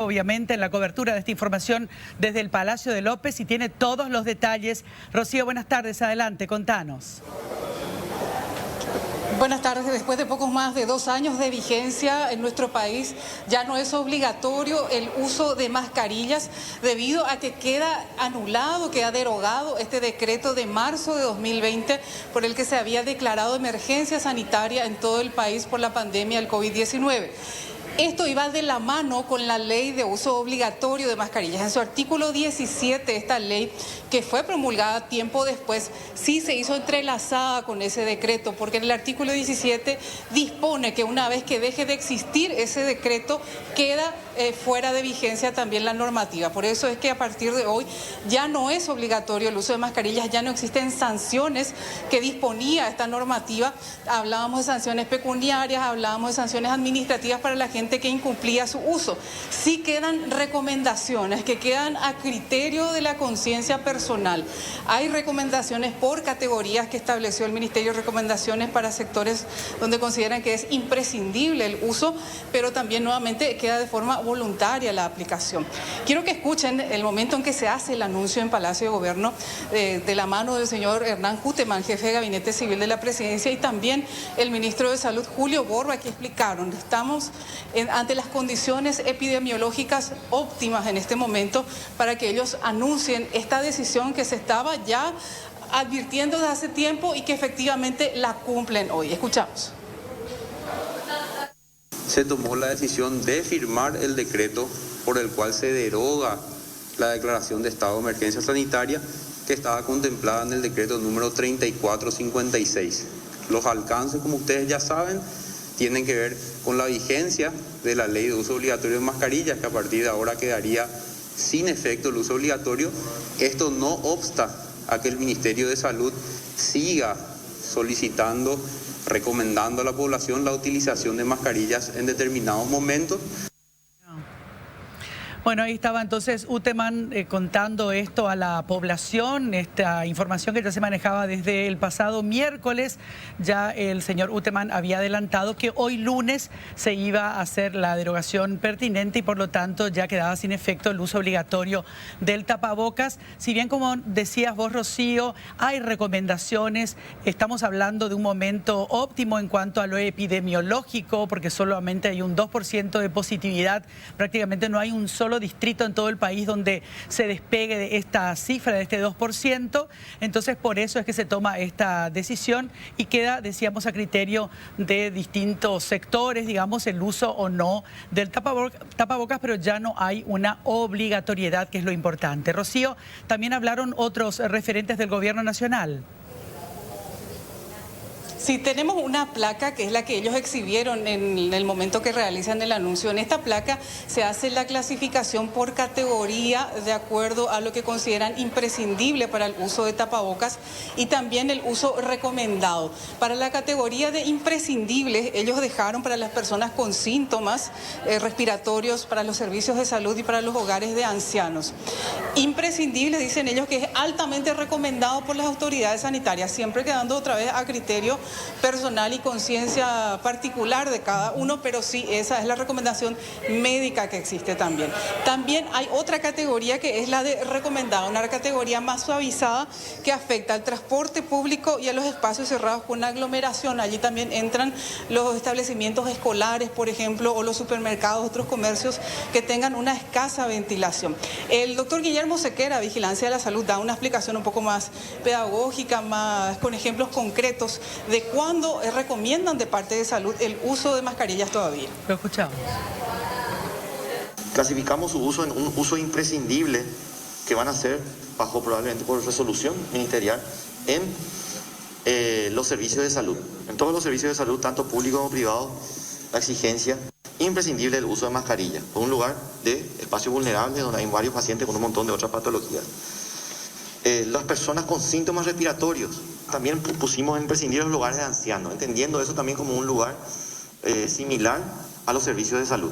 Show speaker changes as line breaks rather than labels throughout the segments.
Obviamente en la cobertura de esta información desde el Palacio de López y tiene todos los detalles. Rocío, buenas tardes, adelante, contanos.
Buenas tardes. Después de poco más de 2 años de vigencia en nuestro país, ya no es obligatorio el uso de mascarillas debido a que queda anulado, queda derogado este decreto de marzo de 2020 por el que se había declarado emergencia sanitaria en todo el país por la pandemia del COVID-19. Esto iba de la mano con la ley de uso obligatorio de mascarillas. En su artículo 17, esta ley, que fue promulgada tiempo después, sí se hizo entrelazada con ese decreto, porque en el artículo 17 dispone que una vez que deje de existir ese decreto, queda fuera de vigencia también la normativa. Por eso es que a partir de hoy ya no es obligatorio el uso de mascarillas, ya no existen sanciones que disponía esta normativa. Hablábamos de sanciones pecuniarias, hablábamos de sanciones administrativas para la gente que incumplía su uso. Sí quedan recomendaciones que quedan a criterio de la conciencia personal. Hay recomendaciones por categorías que estableció el Ministerio, recomendaciones para sectores donde consideran que es imprescindible el uso, pero también nuevamente queda de forma voluntaria la aplicación. Quiero que escuchen el momento en que se hace el anuncio en Palacio de Gobierno de la mano del señor Hernán Huteman, jefe de Gabinete Civil de la Presidencia, y también el ministro de Salud, Julio Borba, que explicaron: estamos ante las condiciones epidemiológicas óptimas en este momento para que ellos anuncien esta decisión que se estaba ya advirtiendo desde hace tiempo y que efectivamente la cumplen hoy. Escuchamos.
Se tomó la decisión de firmar el decreto por el cual se deroga la declaración de estado de emergencia sanitaria que estaba contemplada en el decreto número 3456. Los alcances, como ustedes ya saben, tienen que ver con la vigencia de la ley de uso obligatorio de mascarillas, que a partir de ahora quedaría sin efecto el uso obligatorio. Esto no obsta a que el Ministerio de Salud siga solicitando, recomendando a la población la utilización de mascarillas en determinados momentos.
Bueno, ahí estaba entonces Huteman contando esto a la población, esta información que ya se manejaba desde el pasado miércoles. Ya el señor Huteman había adelantado que hoy lunes se iba a hacer la derogación pertinente y por lo tanto ya quedaba sin efecto el uso obligatorio del tapabocas. Si bien, como decías vos, Rocío, hay recomendaciones, estamos hablando de un momento óptimo en cuanto a lo epidemiológico, porque solamente hay un 2% de positividad, prácticamente no hay un solo distrito en todo el país donde se despegue de esta cifra, de este 2%. Entonces, por eso es que se toma esta decisión y queda, decíamos, a criterio de distintos sectores, digamos, el uso o no del tapabocas, pero ya no hay una obligatoriedad, que es lo importante. Rocío, también hablaron otros referentes del gobierno nacional.
Sí, tenemos una placa que es la que ellos exhibieron en el momento que realizan el anuncio. En esta placa se hace la clasificación por categoría de acuerdo a lo que consideran imprescindible para el uso de tapabocas y también el uso recomendado. Para la categoría de imprescindibles, ellos dejaron para las personas con síntomas respiratorios, para los servicios de salud y para los hogares de ancianos. Imprescindible, dicen ellos, que es altamente recomendado por las autoridades sanitarias, siempre quedando otra vez a criterio personal y conciencia particular de cada uno, pero sí, esa es la recomendación médica que existe también. También hay otra categoría que es la de recomendado, una categoría más suavizada que afecta al transporte público y a los espacios cerrados con aglomeración. Allí también entran los establecimientos escolares, por ejemplo, o los supermercados, otros comercios que tengan una escasa ventilación. El doctor Guillermo Sequera, Vigilancia de la Salud, da una explicación un poco más pedagógica, más con ejemplos concretos de cuándo recomiendan de parte de salud el uso de mascarillas todavía.
Lo escuchamos.
Clasificamos su uso en un uso imprescindible que van a ser, bajo probablemente por resolución ministerial, en los servicios de salud. En todos los servicios de salud, tanto públicos como privados, la exigencia imprescindible del uso de mascarilla. Un lugar de espacio vulnerable donde hay varios pacientes con un montón de otras patologías. Las personas con síntomas respiratorios, también pusimos en imprescindible los lugares de ancianos, entendiendo eso también como un lugar similar a los servicios de salud,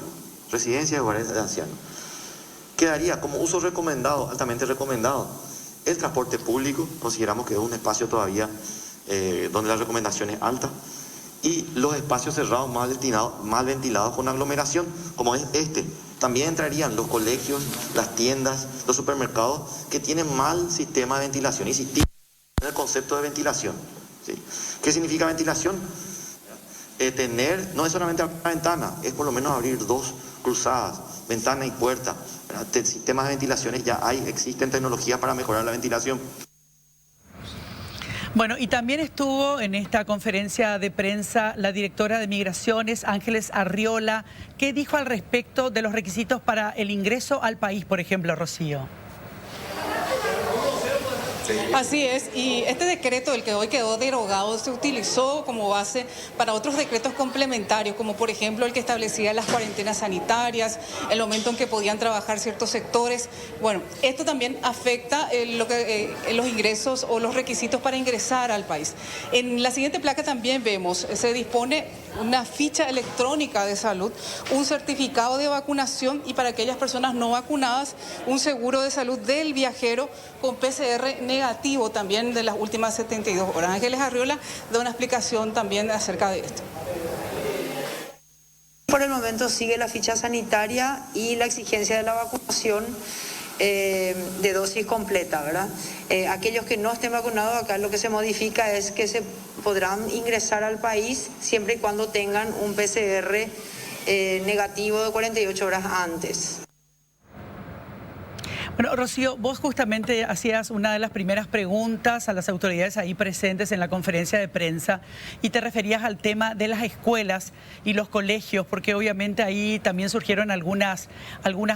residencias y hogares de ancianos. Quedaría como uso recomendado, altamente recomendado, el transporte público, consideramos que es un espacio todavía donde la recomendación es alta, y los espacios cerrados mal ventilados con aglomeración, como es este, También entrarían los colegios, las tiendas, los supermercados que tienen mal sistema de ventilación. Insistimos en el concepto de ventilación, ¿sí? ¿Qué significa ventilación? No es solamente abrir una ventana, es por lo menos abrir dos cruzadas, ventana y puerta. Sistemas de ventilaciones ya existen tecnologías para mejorar la ventilación.
Bueno, y también estuvo en esta conferencia de prensa la directora de Migraciones, Ángeles Arriola. ¿Qué dijo al respecto de los requisitos para el ingreso al país, por ejemplo, Rocío?
Así es, y este decreto, el que hoy quedó derogado, se utilizó como base para otros decretos complementarios, como por ejemplo el que establecía las cuarentenas sanitarias, el momento en que podían trabajar ciertos sectores. Bueno, esto también afecta los ingresos o los requisitos para ingresar al país. En la siguiente placa también vemos, se dispone una ficha electrónica de salud, un certificado de vacunación y para aquellas personas no vacunadas, un seguro de salud del viajero con PCR negativo también de las últimas 72 horas. Ángeles Arriola da una explicación también acerca de esto.
Por el momento sigue la ficha sanitaria y la exigencia de la vacunación de dosis completa, ¿verdad? Aquellos que no estén vacunados, acá lo que se modifica es que se podrán ingresar al país siempre y cuando tengan un PCR negativo de 48 horas antes.
Bueno, Rocío, vos justamente hacías una de las primeras preguntas a las autoridades ahí presentes en la conferencia de prensa y te referías al tema de las escuelas y los colegios, porque obviamente ahí también surgieron algunas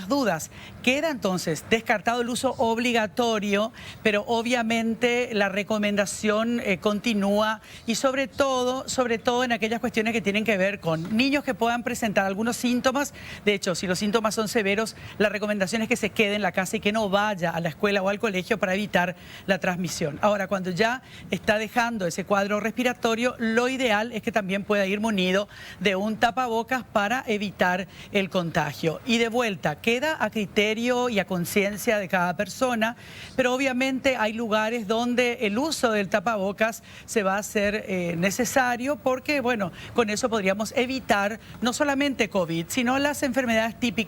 dudas. Queda entonces descartado el uso obligatorio, pero obviamente la recomendación continúa y sobre todo en aquellas cuestiones que tienen que ver con niños que puedan presentar algunos síntomas. De hecho, si los síntomas son severos, la recomendación es que se quede en la casa y que no vaya a la escuela o al colegio para evitar la transmisión. Ahora, cuando ya está dejando ese cuadro respiratorio, lo ideal es que también pueda ir munido de un tapabocas para evitar el contagio. Y de vuelta, queda a criterio y a conciencia de cada persona, pero obviamente hay lugares donde el uso del tapabocas se va a hacer necesario porque, bueno, con eso podríamos evitar no solamente COVID, sino las enfermedades típicas